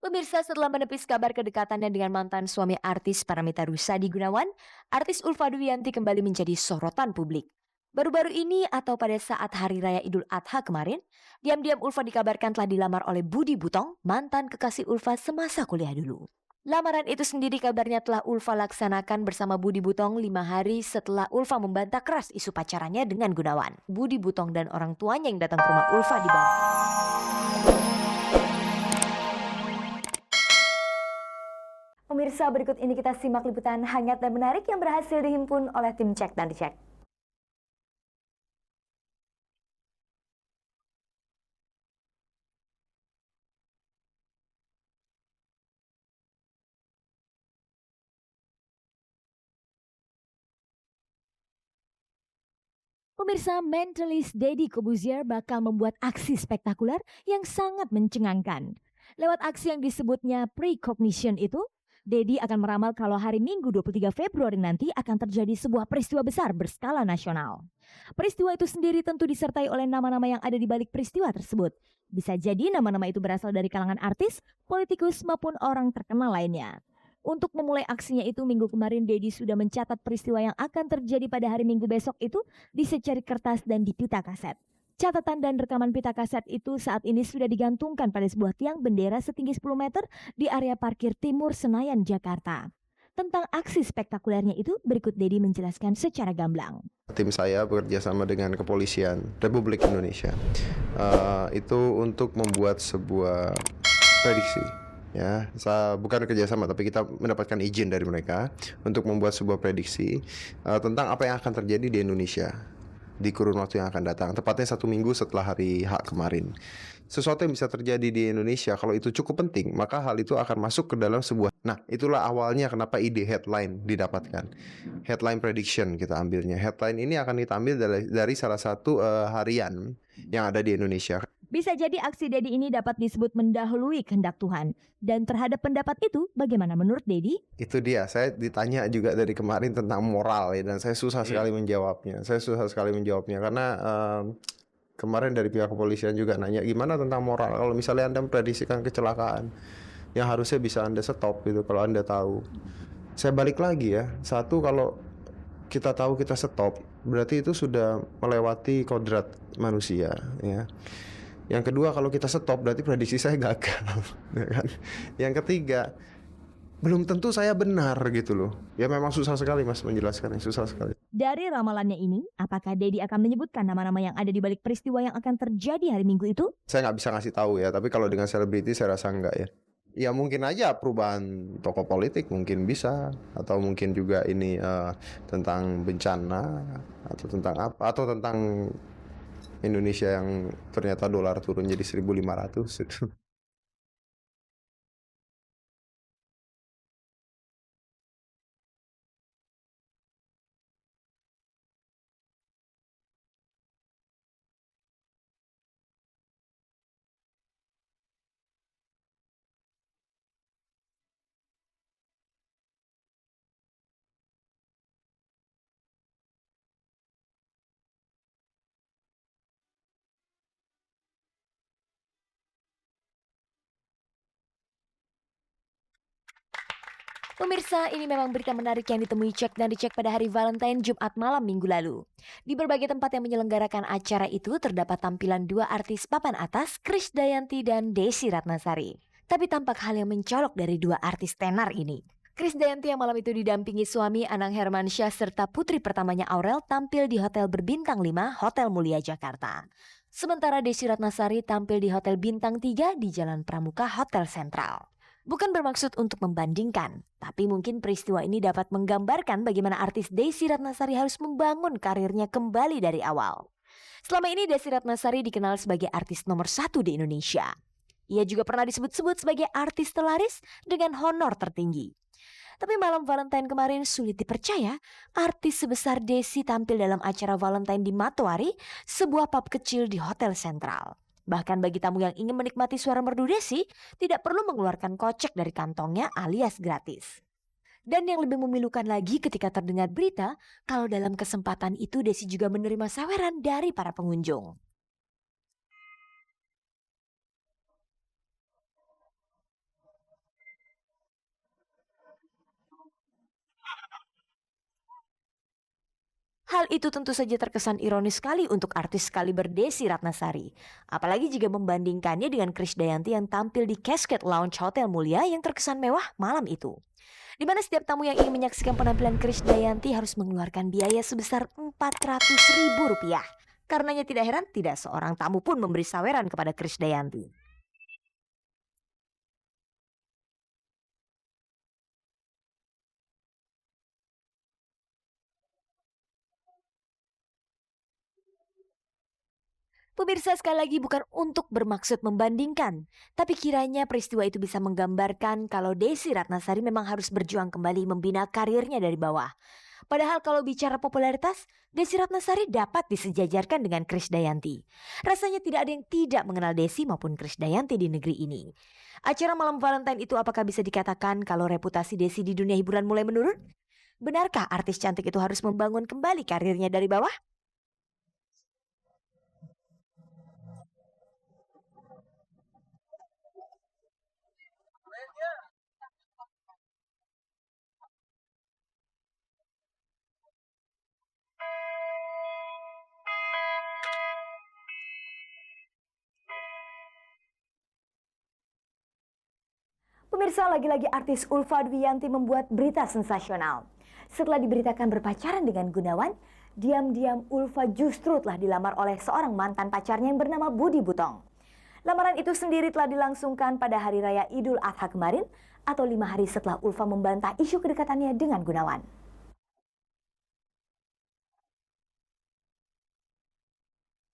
Pemirsa, setelah menepis kabar kedekatannya dengan mantan suami artis Paramitha Rusady Gunawan, artis Ulfa Dwiyanti kembali menjadi sorotan publik. Baru-baru ini atau pada saat Hari Raya Idul Adha kemarin, diam-diam Ulfa dikabarkan telah dilamar oleh Budi Butong, mantan kekasih Ulfa semasa kuliah dulu. Lamaran itu sendiri kabarnya telah Ulfa laksanakan bersama Budi Butong 5 hari setelah Ulfa membantah keras isu pacarannya dengan Gunawan. Budi Butong dan orang tuanya yang datang ke rumah Ulfa di Bandung. Pemirsa, berikut ini kita simak liputan hangat dan menarik yang berhasil dihimpun oleh tim Cek dan Dicek. Pemirsa, mentalis Deddy Corbuzier bakal membuat aksi spektakuler yang sangat mencengangkan. Lewat aksi yang disebutnya precognition itu, Deddy akan meramal kalau hari Minggu 23 Februari nanti akan terjadi sebuah peristiwa besar berskala nasional. Peristiwa itu sendiri tentu disertai oleh nama-nama yang ada di balik peristiwa tersebut. Bisa jadi nama-nama itu berasal dari kalangan artis, politikus maupun orang terkenal lainnya. Untuk memulai aksinya itu, minggu kemarin Deddy sudah mencatat peristiwa yang akan terjadi pada hari Minggu besok itu di secari kertas dan di pita kaset. Catatan dan rekaman pita kaset itu saat ini sudah digantungkan pada sebuah tiang bendera setinggi 10 meter di area parkir Timur Senayan, Jakarta. Tentang aksi spektakulernya itu, berikut Deddy menjelaskan secara gamblang. Tim saya bekerja sama dengan Kepolisian Republik Indonesia itu untuk membuat sebuah prediksi. Ya, bukan kerjasama, tapi kita mendapatkan izin dari mereka untuk membuat sebuah prediksi tentang apa yang akan terjadi di Indonesia di kurun waktu yang akan datang, tepatnya 1 minggu setelah hari H kemarin. Sesuatu yang bisa terjadi di Indonesia, kalau itu cukup penting, maka hal itu akan masuk ke dalam sebuah. Nah, itulah awalnya kenapa ide headline didapatkan. Headline prediction kita ambilnya. Headline ini akan kita ambil dari salah satu harian yang ada di Indonesia. Bisa jadi aksi Deddy ini dapat disebut mendahului kehendak Tuhan. Dan terhadap pendapat itu, bagaimana menurut Deddy? Itu dia, saya ditanya juga dari kemarin tentang moral ya, dan saya susah sekali menjawabnya. Karena kemarin dari pihak kepolisian juga nanya gimana tentang moral. Kalau misalnya Anda memprediksikan kecelakaan yang harusnya bisa Anda stop gitu kalau Anda tahu. Saya balik lagi ya, satu, kalau kita tahu kita stop, berarti itu sudah melewati kodrat manusia ya. Yang kedua, kalau kita stop berarti prediksi saya gagal. Yang ketiga, belum tentu saya benar gitu loh. Ya memang susah sekali Mas menjelaskannya, susah sekali. Dari ramalannya ini, apakah Deddy akan menyebutkan nama-nama yang ada di balik peristiwa yang akan terjadi hari Minggu itu? Saya nggak bisa ngasih tahu ya, tapi kalau dengan selebriti saya rasa enggak ya. Ya mungkin aja perubahan tokoh politik mungkin bisa, atau mungkin juga ini tentang bencana, atau tentang apa, atau tentang Indonesia yang ternyata dolar turun jadi 1.500 itu. Pemirsa, ini memang berita menarik yang ditemui Cek dan Dicek pada hari Valentine Jumat malam minggu lalu. Di berbagai tempat yang menyelenggarakan acara itu terdapat tampilan 2 artis papan atas, Krisdayanti dan Desy Ratnasari. Tapi tampak hal yang mencolok dari 2 artis tenar ini. Krisdayanti yang malam itu didampingi suami Anang Hermansyah serta putri pertamanya Aurel tampil di Hotel Berbintang 5 Hotel Mulia Jakarta. Sementara Desy Ratnasari tampil di Hotel Bintang 3 di Jalan Pramuka Hotel Sentral. Bukan bermaksud untuk membandingkan, tapi mungkin peristiwa ini dapat menggambarkan bagaimana artis Desy Ratnasari harus membangun karirnya kembali dari awal. Selama ini Desy Ratnasari dikenal sebagai artis nomor 1 di Indonesia. Ia juga pernah disebut-sebut sebagai artis terlaris dengan honor tertinggi. Tapi malam Valentine kemarin sulit dipercaya, artis sebesar Desy tampil dalam acara Valentine di Matoari, sebuah pub kecil di Hotel Sentral. Bahkan bagi tamu yang ingin menikmati suara merdu Desy, tidak perlu mengeluarkan kocek dari kantongnya alias gratis. Dan yang lebih memilukan lagi ketika terdengar berita, kalau dalam kesempatan itu Desy juga menerima saweran dari para pengunjung. Hal itu tentu saja terkesan ironis sekali untuk artis kaliber Desy Ratnasari. Apalagi jika membandingkannya dengan Krisdayanti yang tampil di Cascade Lounge Hotel Mulia yang terkesan mewah malam itu. Di mana setiap tamu yang ingin menyaksikan penampilan Krisdayanti harus mengeluarkan biaya sebesar Rp400.000. Karenanya tidak heran tidak seorang tamu pun memberi saweran kepada Krisdayanti. Pemirsa, sekali lagi bukan untuk bermaksud membandingkan, tapi kiranya peristiwa itu bisa menggambarkan kalau Desy Ratnasari memang harus berjuang kembali membina karirnya dari bawah. Padahal kalau bicara popularitas, Desy Ratnasari dapat disejajarkan dengan Krisdayanti. Rasanya tidak ada yang tidak mengenal Desy maupun Krisdayanti di negeri ini. Acara malam Valentine itu apakah bisa dikatakan kalau reputasi Desy di dunia hiburan mulai menurun? Benarkah artis cantik itu harus membangun kembali karirnya dari bawah? Pemirsa, lagi-lagi artis Ulfa Dwiyanti membuat berita sensasional. Setelah diberitakan berpacaran dengan Gunawan, diam-diam Ulfa justru telah dilamar oleh seorang mantan pacarnya yang bernama Budi Butong. Lamaran itu sendiri telah dilangsungkan pada Hari Raya Idul Adha kemarin atau 5 hari setelah Ulfa membantah isu kedekatannya dengan Gunawan.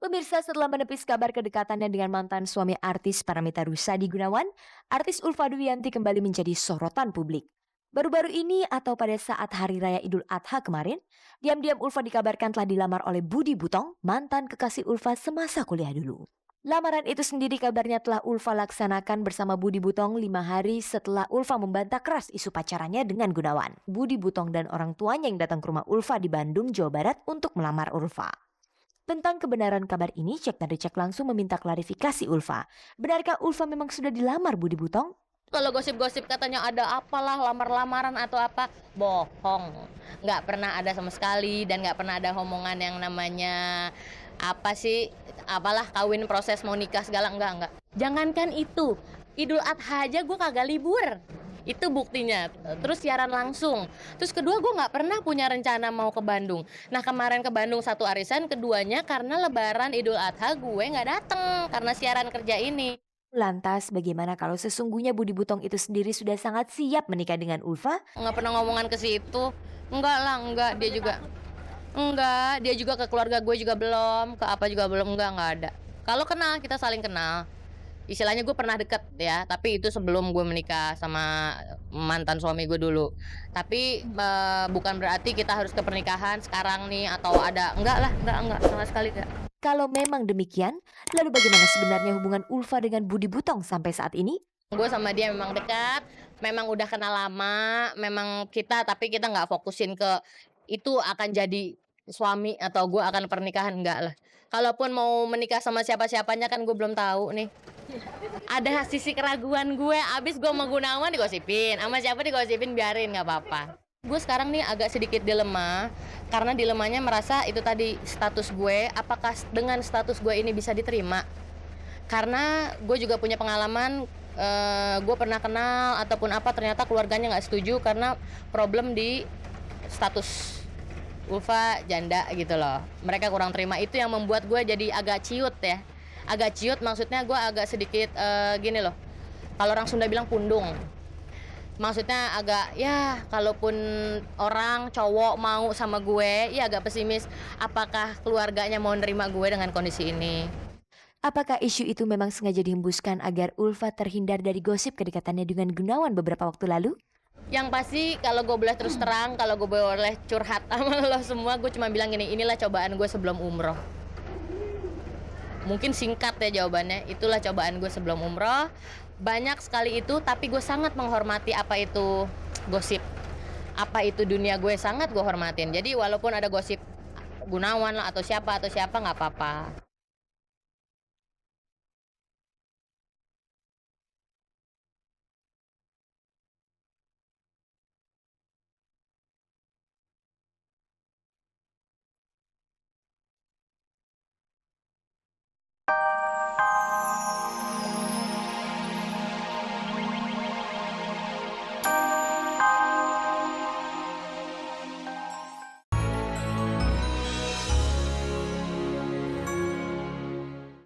Pemirsa, setelah menepis kabar kedekatannya dengan mantan suami artis Paramitha Rusady Gunawan, artis Ulfa Dwiyanti kembali menjadi sorotan publik. Baru-baru ini atau pada saat Hari Raya Idul Adha kemarin, diam-diam Ulfa dikabarkan telah dilamar oleh Budi Butong, mantan kekasih Ulfa semasa kuliah dulu. Lamaran itu sendiri kabarnya telah Ulfa laksanakan bersama Budi Butong 5 hari setelah Ulfa membantah keras isu pacarannya dengan Gunawan. Budi Butong dan orang tuanya yang datang ke rumah Ulfa di Bandung, Jawa Barat untuk melamar Ulfa. Tentang kebenaran kabar ini, Cek dan Ricek langsung meminta klarifikasi Ulfa. Benarkah Ulfa memang sudah dilamar Budi Butong? Kalau gosip-gosip katanya ada apalah lamar-lamaran atau apa, bohong. Nggak pernah ada sama sekali dan nggak pernah ada omongan yang namanya apa sih, apalah kawin proses mau nikah segala, enggak. Jangankan itu, Idul Adha aja gue kagak libur. Itu buktinya. Terus siaran langsung. Terus kedua, gue nggak pernah punya rencana mau ke Bandung. Nah kemarin ke Bandung satu arisan, keduanya karena lebaran Idul Adha gue nggak dateng karena siaran kerja ini. Lantas bagaimana kalau sesungguhnya Budi Butong itu sendiri sudah sangat siap menikah dengan Ulfa? Nggak pernah ngomongan ke situ. Enggak lah, enggak. Dia juga enggak. Dia juga ke keluarga gue juga belum. Ke apa juga belum, enggak ada. Kalau kenal, kita saling kenal. Istilahnya gue pernah deket ya, tapi itu sebelum gue menikah sama mantan suami gue dulu. Tapi bukan berarti kita harus ke pernikahan sekarang nih atau ada. Enggak, sama sekali enggak. Kalau memang demikian, lalu bagaimana sebenarnya hubungan Ulfa dengan Budi Butong sampai saat ini? Gue sama dia memang dekat, memang udah kenal lama, memang tapi kita nggak fokusin ke itu akan jadi suami atau gue akan pernikahan, enggak lah. Kalaupun mau menikah sama siapa-siapanya kan gue belum tahu nih. Ada sisi keraguan gue, abis gue sama Gunawan digosipin, sama siapa digosipin, biarin nggak apa-apa. Gue sekarang nih agak sedikit dilema, karena dilemanya merasa itu tadi status gue, apakah dengan status gue ini bisa diterima? Karena gue juga punya pengalaman, gue pernah kenal ataupun apa ternyata keluarganya nggak setuju karena problem di status Ulfa janda gitu loh. Mereka kurang terima, itu yang membuat gue jadi agak ciut ya. Agak ciut maksudnya gue agak sedikit gini loh. Kalau orang Sunda bilang pundung. Maksudnya agak ya kalaupun orang cowok mau sama gue ya agak pesimis. Apakah keluarganya mau nerima gue dengan kondisi ini? Apakah isu itu memang sengaja dihembuskan agar Ulfa terhindar dari gosip kedekatannya dengan Gunawan beberapa waktu lalu? Yang pasti kalau gue boleh terus terang, kalau gue boleh curhat sama lo semua, gue cuma bilang gini, inilah cobaan gue sebelum umroh. Mungkin singkat ya jawabannya, itulah cobaan gue sebelum umroh. Banyak sekali itu, tapi gue sangat menghormati apa itu gosip. Apa itu dunia gue sangat gue hormatin. Jadi walaupun ada gosip Gunawan lah atau siapa nggak apa-apa.